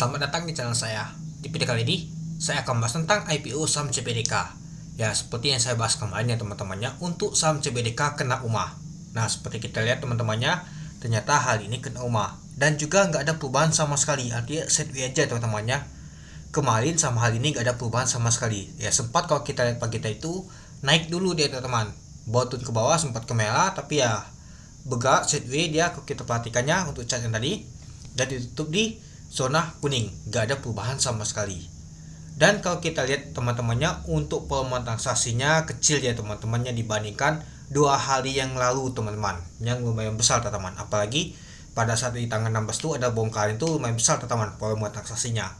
Selamat datang di channel saya. Di video kali ini, saya akan bahas tentang IPO saham CBDK. Ya, seperti yang saya bahas kemarin ya teman-temannya, untuk saham CBDK kena UMA. Nah, seperti kita lihat teman-temannya, ternyata hal ini kena UMA. Dan juga nggak ada perubahan sama sekali, artinya sideways aja teman-temannya. Kemarin sama hal ini nggak ada perubahan sama sekali. Ya, sempat kalau kita lihat pagi itu, naik dulu dia teman-teman. Bottom ke bawah, sempat ke merah, tapi ya bergerak sideways dia kalau kita perhatikannya untuk chart yang tadi. Dan ditutup di zona kuning, gak ada perubahan sama sekali. Dan kalau kita lihat teman-temannya, untuk volume transaksinya kecil ya teman-temannya dibandingkan 2 hari yang lalu teman-teman, yang lumayan besar teman-teman. Apalagi pada saat di tanggal 16 itu ada bongkaran itu lumayan besar teman-teman volume transaksinya.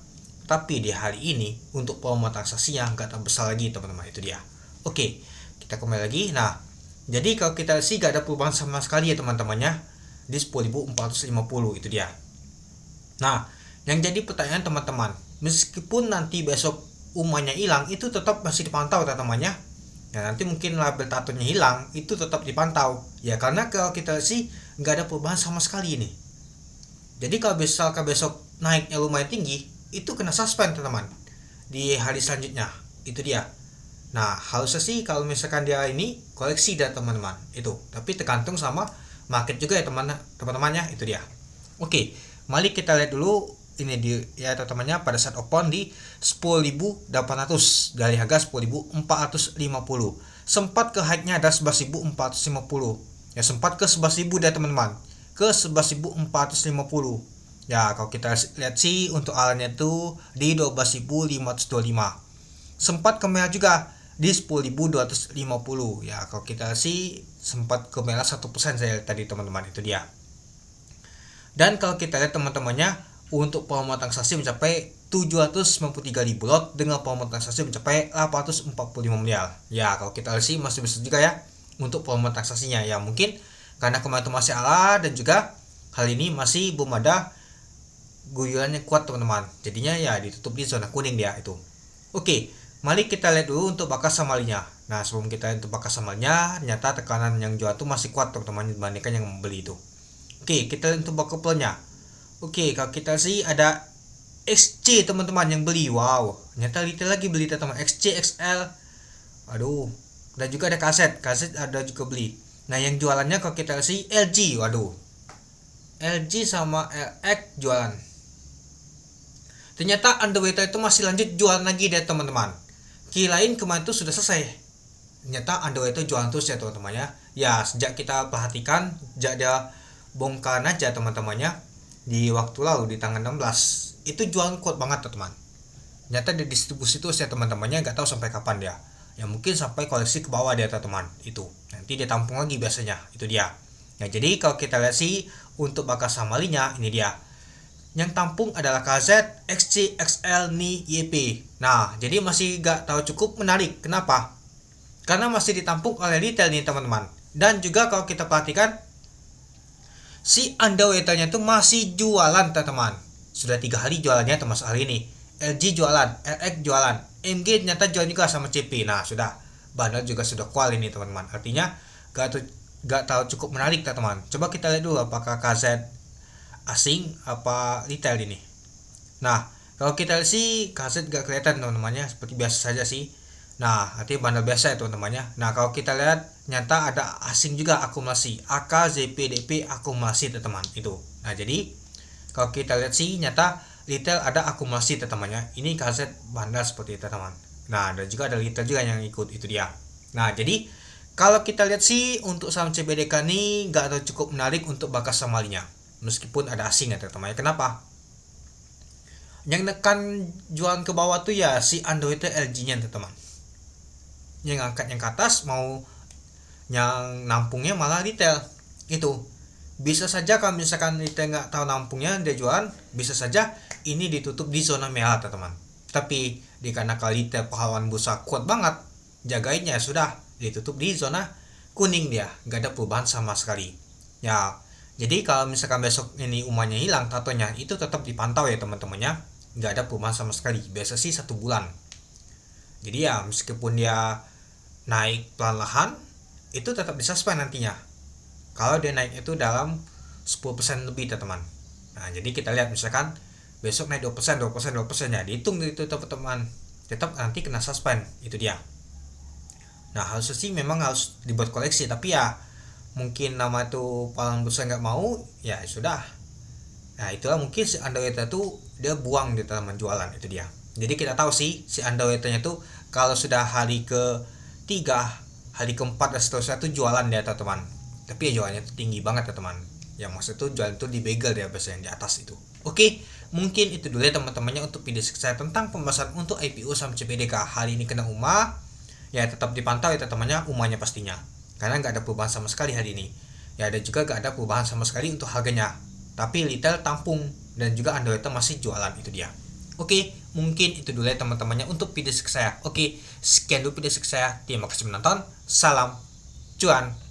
Tapi di hari ini untuk volume transaksinya gak terbesar lagi teman-teman, itu dia. Oke, kita kembali lagi. Nah, jadi kalau kita sih gak ada perubahan sama sekali ya teman-temannya di 10.450 itu dia. Nah, yang jadi pertanyaan teman-teman, meskipun nanti besok umanya hilang, itu tetap masih dipantau teman-temannya. Ya, nanti mungkin label tatonya hilang, itu tetap dipantau. Ya, karena kalau kita sih nggak ada perubahan sama sekali ini. Jadi kalau misalkan besok naiknya lumayan tinggi, itu kena suspend teman-teman di hari selanjutnya. Itu dia. Nah, harusnya sih kalau misalkan dia ini koleksi dah teman-teman itu. Tapi tergantung sama market juga ya teman-temannya, itu dia. Oke, mari kita lihat dulu ini di ya teman-temannya pada saat open di 10.800 dari harga 10.450. Sempat ke high-nya ada 11.450. Ya, sempat ke 11.000 ya teman-teman. Ke 11.450. Ya, kalau kita lihat sih untuk alannya tuh di 12.525. Sempat ke merah juga di 10.250. Ya, kalau kita sih sempat ke merah 1% saya tadi teman-teman, itu dia. Dan kalau kita lihat teman-temannya, untuk volume transaksi mencapai 793.000 lot dengan volume transaksi mencapai 845 miliar. Ya, kalau kita lihat sih masih besar juga ya untuk volume transaksinya. Ya, mungkin karena kemarin itu masih ala dan juga hal ini masih belum ada guyurannya kuat teman-teman. Jadinya ya ditutup di zona kuning dia itu. Oke, mari kita lihat dulu untuk bakas samalinya. Nah, sebelum kita lihat untuk bakas samalnya, ternyata tekanan yang jual itu masih kuat teman-teman dibandingkan yang membeli itu. Oke, kita lihat untuk backupnya. Oke, kalau kita sih ada XC teman-teman yang beli. Wow, ternyata retail lagi beli teman-teman. XC, XL. Aduh. Dan juga ada kaset ada juga beli. Nah, yang jualannya kalau kita sih LG. Waduh. LG sama LX jualan. Ternyata underwater itu masih lanjut jualan lagi deh teman-teman. Kirain kemarin itu sudah selesai. Ternyata underwater jualan terus ya teman-temannya. Ya, sejak kita perhatikan, sejak dia bongkaran aja teman-temannya di waktu lalu di tanggal 16 itu jualan kuat banget teman-teman. Ternyata di distribusi terus ya teman-temannya, nggak tahu sampai kapan dia. Ya mungkin sampai koleksi ke bawah dia teman-teman itu. Nanti dia tampung lagi biasanya, itu dia. Ya, jadi kalau kita lihat sih untuk bakas samalinya ini dia. Yang tampung adalah KZ, XC, XL, NI, YP. Nah, jadi masih nggak tahu cukup menarik. Kenapa? Karena masih ditampung oleh retail nih teman-teman. Dan juga kalau kita perhatikan si underwaternya itu masih jualan teman-teman. Sudah 3 hari jualannya termasuk hari ini. LG jualan, LX jualan, MG ternyata jualan juga sama CP. Nah, sudah bandar juga sudah kual ini teman-teman. Artinya gak tahu cukup menarik teman-teman. Coba kita lihat dulu apakah KZ asing apa retail ini. Nah, kalau kita lihat sih KZ gak kelihatan teman-temannya, seperti biasa saja sih. Nah, artinya bandar biasa ya teman-temannya. Nah, kalau kita lihat nyata ada asing juga akumulasi, AK, ZP, DP akumulasi teman-teman itu. Nah, jadi kalau kita lihat sih nyata retail ada akumulasi teman-temannya. Ini KZ bandar seperti itu teman. Nah, dan juga ada retail juga yang ikut, itu dia. Nah, jadi kalau kita lihat sih untuk saham CBDK ini nggak ada cukup menarik untuk bakas samalinya. Meskipun ada asing ya teman-teman. Kenapa? Yang nekan jualan ke bawah tuh ya si underwater LG-nya teman-teman. Yang angkat yang ke atas mau yang nampungnya malah retail itu. Bisa saja kalau misalkan retail nggak tahu nampungnya dia jualan, bisa saja ini ditutup di zona merah teman-teman. Tapi dikarenakan retail pahlawan bursa kuat banget, jagainnya sudah ditutup di zona kuning dia, nggak ada perubahan sama sekali. Ya, jadi kalau misalkan besok ini umanya hilang tatonya, itu tetap dipantau ya teman-temannya, nggak ada perubahan sama sekali. Biasa sih 1 bulan. Jadi ya meskipun dia naik perlahan itu tetap disuspend nantinya kalau dia naik itu dalam 10% lebih teman-teman. Nah, jadi kita lihat misalkan besok naik 2%, 2%, 2%, ya dihitung itu teman-teman, tetap nanti kena suspend, itu dia. Nah harusnya sih memang harus dibuat koleksi, tapi ya mungkin nama itu palang bursa nggak mau, ya sudah. Nah itulah mungkin si underwriter tuh dia buang di teman jualan, itu dia. Jadi kita tahu sih si underwriternya tuh kalau sudah hari ke-3, hari ke-4 dan seterusnya tuh jualan dia teman. Tapi ya jualannya tuh tinggi banget teman. Yang maksud tuh jualan tuh di bagel dia biasanya di atas itu. Oke, mungkin itu dulu ya teman-temannya untuk video saya tentang pembahasan untuk IPO saham CPDK. Hari ini kena UMA, ya tetap dipantau ya teman-temannya umanya pastinya. Karena nggak ada perubahan sama sekali hari ini. Ya ada juga nggak ada perubahan sama sekali untuk harganya. Tapi retail tampung dan juga underwriter masih jualan, itu dia. Oke, mungkin itu dulu ya teman-temannya untuk video saya. Oke, sekian dulu video saya. Terima kasih menonton. Salam cuan.